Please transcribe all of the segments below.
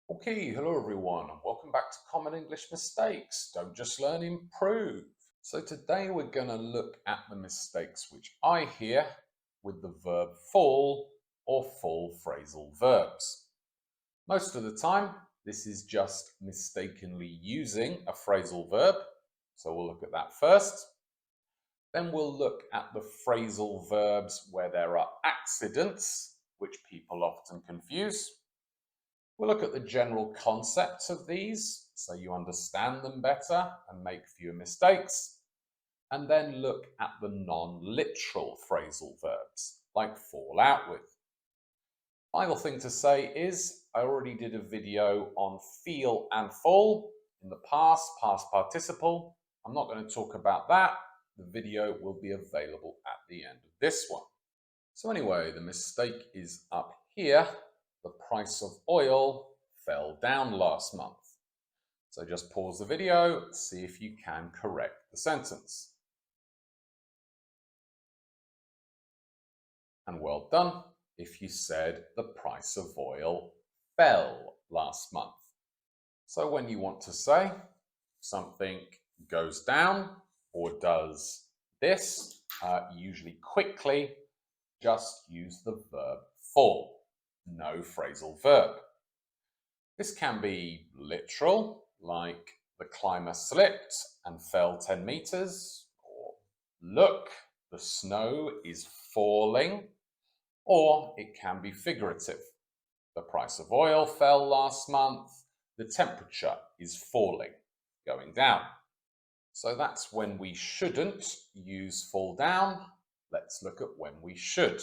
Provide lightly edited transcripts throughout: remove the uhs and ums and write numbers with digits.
Okay, hello everyone, and welcome back to Common English Mistakes. Don't just learn, improve. So today we're going to look at the mistakes which I hear with the verb fall or full phrasal verbs. Most of the time, this is just mistakenly using a phrasal verb. So we'll look at that first. Then we'll look at the phrasal verbs where there are accidents, which people often confuse. We'll look at the general concepts of these so you understand them better and make fewer mistakes, and then look at the non-literal phrasal verbs like fall out with. Final thing to say is I already did a video on feel and fall in the past participle. I'm not going to talk about that. The video will be available at the end of this one. So anyway, the mistake is up here. The price of oil fell down last month. So just pause the video, see if you can correct the sentence. And well done if you said the price of oil fell last month. So when you want to say something goes down or does this, usually quickly, just use the verb fall, no phrasal verb. This can be literal, like the climber slipped and fell 10 meters, or look, the snow is falling, or it can be figurative. The price of oil fell last month, the temperature is falling, going down. So that's when we shouldn't use fall down. Let's look at when we should.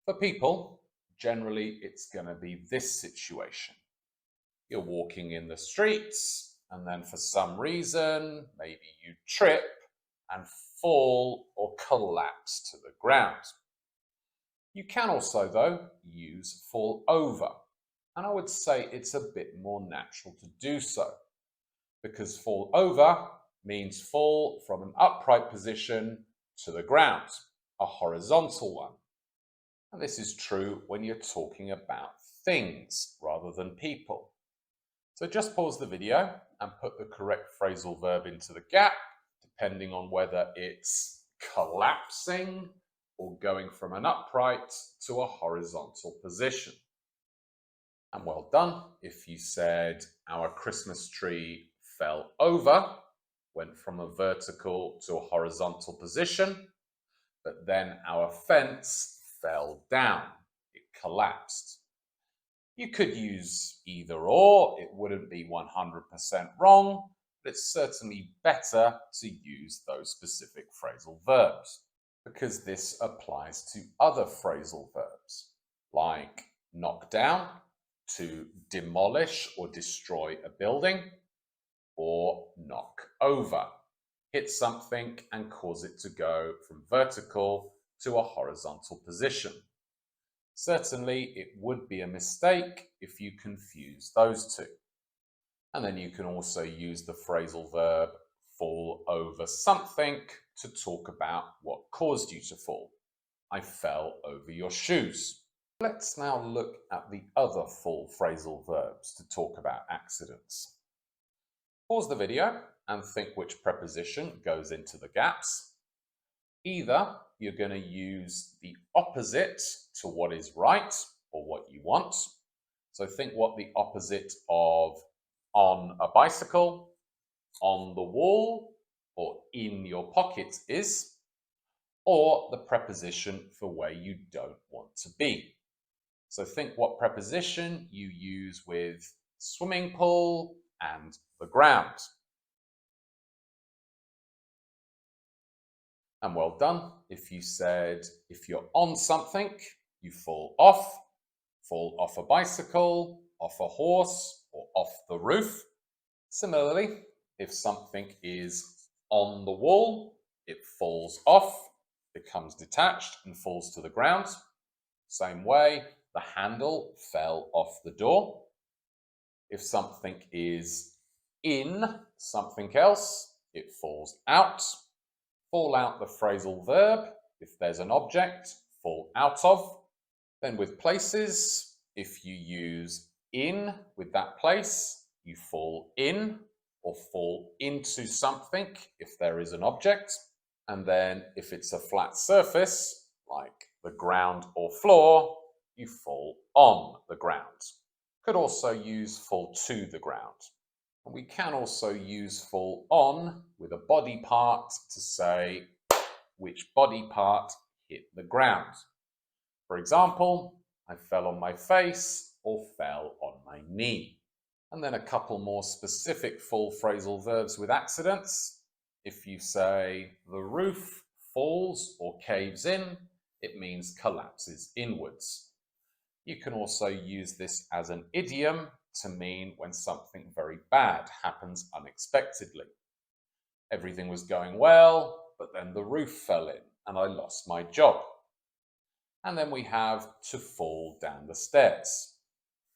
For people, generally it's going to be this situation. You're walking in the streets, and then for some reason, maybe you trip and fall or collapse to the ground. You can also, though, use fall over. And I would say it's a bit more natural to do so, because fall over means fall from an upright position to the ground, a horizontal one. And this is true when you're talking about things rather than people. So just pause the video and put the correct phrasal verb into the gap, depending on whether it's collapsing or going from an upright to a horizontal position. And well done if you said our Christmas tree fell over, went from a vertical to a horizontal position, but then our fence fell down, it collapsed. You could use either or, it wouldn't be 100% wrong, but it's certainly better to use those specific phrasal verbs because this applies to other phrasal verbs like knock down, to demolish or destroy a building, or knock over, hit something and cause it to go from vertical to a horizontal position. Certainly, it would be a mistake if you confuse those two. And then you can also use the phrasal verb fall over something to talk about what caused you to fall. I fell over your shoes. Let's now look at the other full phrasal verbs to talk about accidents. Pause the video and think which preposition goes into the gaps. Either you're going to use the opposite to what is right or what you want. So think what the opposite of on a bicycle, on the wall, or in your pocket is, or the preposition for where you don't want to be. So think what preposition you use with swimming pool and the ground. And well done if you said if you're on something, you fall off a bicycle, off a horse, or off the roof. Similarly, if something is on the wall, it falls off, becomes detached, and falls to the ground. Same way, the handle fell off the door. If something is in something else, it falls out. Fall out the phrasal verb, if there's an object, fall out of. Then with places, if you use in with that place, you fall in or fall into something if there is an object. And then if it's a flat surface, like the ground or floor, you fall on the ground. Could also use fall to the ground. And we can also use fall on with a body part to say which body part hit the ground. For example, I fell on my face or fell on my knee. And then a couple more specific full phrasal verbs with accidents. If you say the roof falls or caves in, it means collapses inwards. You can also use this as an idiom to mean when something very bad happens unexpectedly. Everything was going well, but then the roof fell in and I lost my job. And then we have to fall down the stairs.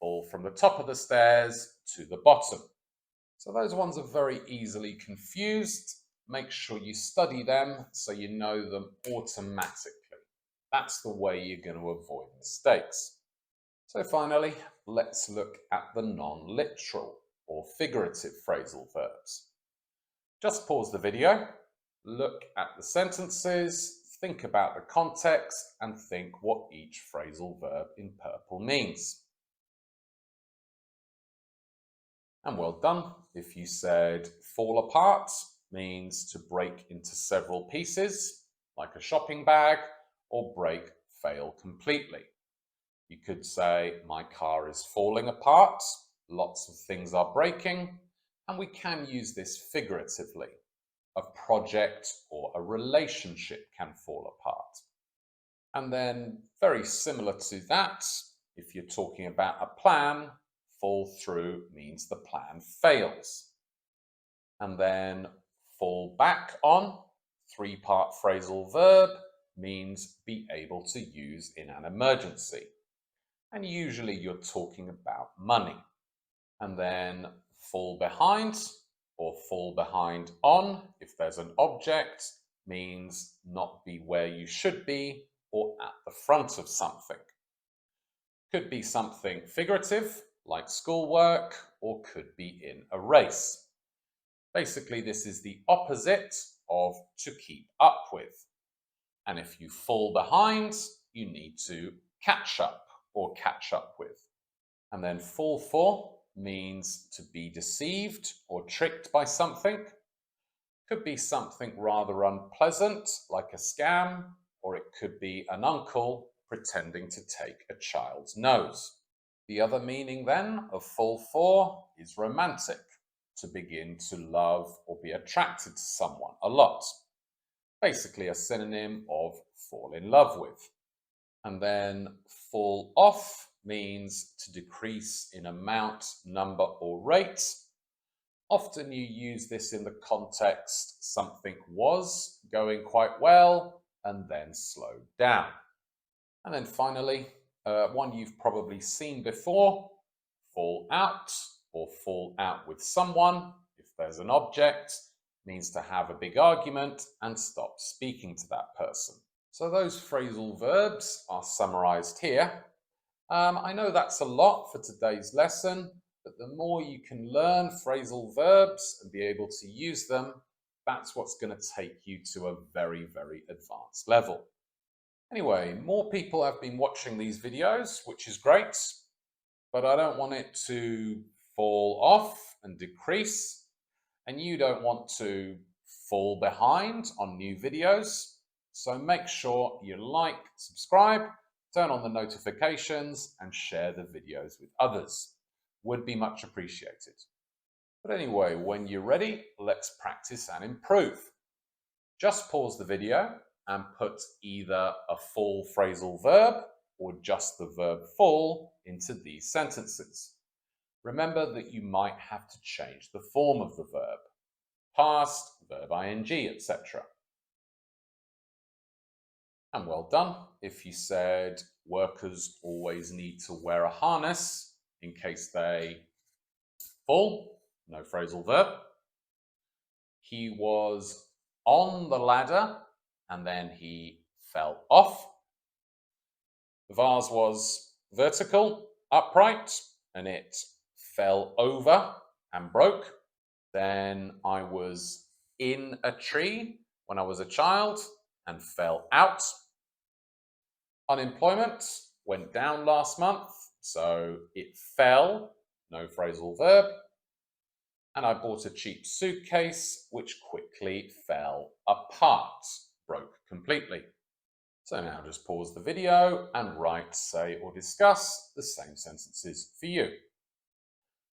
Fall from the top of the stairs to the bottom. So those ones are very easily confused. Make sure you study them so you know them automatically. That's the way you're going to avoid mistakes. So finally, let's look at the non-literal or figurative phrasal verbs. Just pause the video, look at the sentences, think about the context, and think what each phrasal verb in purple means. And well done. If you said fall apart means to break into several pieces, like a shopping bag, or break, fail completely. You could say my car is falling apart, lots of things are breaking, and we can use this figuratively. A project or a relationship can fall apart. And then very similar to that, if you're talking about a plan, fall through means the plan fails. And then fall back on, three-part phrasal verb, means be able to use in an emergency. And usually you're talking about money. And then fall behind or fall behind on, if there's an object, means not be where you should be or at the front of something. Could be something figurative, like schoolwork, or could be in a race. Basically, this is the opposite of to keep up with. And if you fall behind, you need to catch up or catch up with. And then fall for means to be deceived or tricked by something. Could be something rather unpleasant, like a scam, or it could be an uncle pretending to take a child's nose. The other meaning then of fall for is romantic, to begin to love or be attracted to someone a lot. Basically a synonym of fall in love with. And then fall off means to decrease in amount, number, or rate. Often you use this in the context something was going quite well and then slowed down. And then finally, one you've probably seen before, fall out or fall out with someone. If there's an object, means to have a big argument and stop speaking to that person. So those phrasal verbs are summarized here. I know that's a lot for today's lesson, but the more you can learn phrasal verbs and be able to use them, that's what's going to take you to a very, very advanced level. Anyway, more people have been watching these videos, which is great, but I don't want it to fall off and decrease, and you don't want to fall behind on new videos. So make sure you like, subscribe, turn on the notifications, and share the videos with others. Would be much appreciated. But anyway, when you're ready, let's practice and improve. Just pause the video and put either a full phrasal verb or just the verb fall into these sentences. Remember that you might have to change the form of the verb. Past, verb ing, etc. And well done. If you said workers always need to wear a harness in case they fall, no phrasal verb. He was on the ladder and then he fell off. The vase was vertical, upright, and it fell over and broke. Then I was in a tree when I was a child and fell out. Unemployment went down last month, so it fell, no phrasal verb. And I bought a cheap suitcase, which quickly fell apart, broke completely. So now just pause the video and write, say, or discuss the same sentences for you.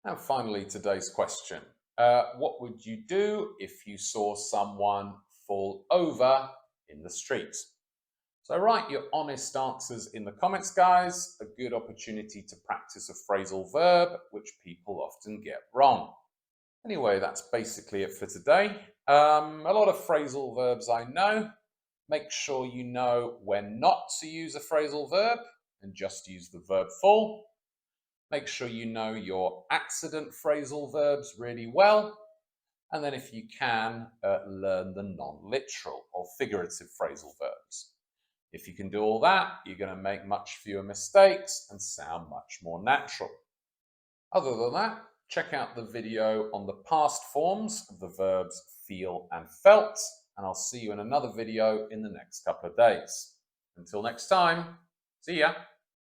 And finally, today's question. What would you do if you saw someone fall over in the street? So write your honest answers in the comments, guys. A good opportunity to practice a phrasal verb, which people often get wrong. Anyway, that's basically it for today. A lot of phrasal verbs I know. Make sure you know when not to use a phrasal verb and just use the verb full. Make sure you know your accident phrasal verbs really well. And then if you can, learn the non-literal or figurative phrasal verbs. If you can do all that, you're going to make much fewer mistakes and sound much more natural. Other than that, check out the video on the past forms of the verbs feel and felt, and I'll see you in another video in the next couple of days. Until next time, see ya!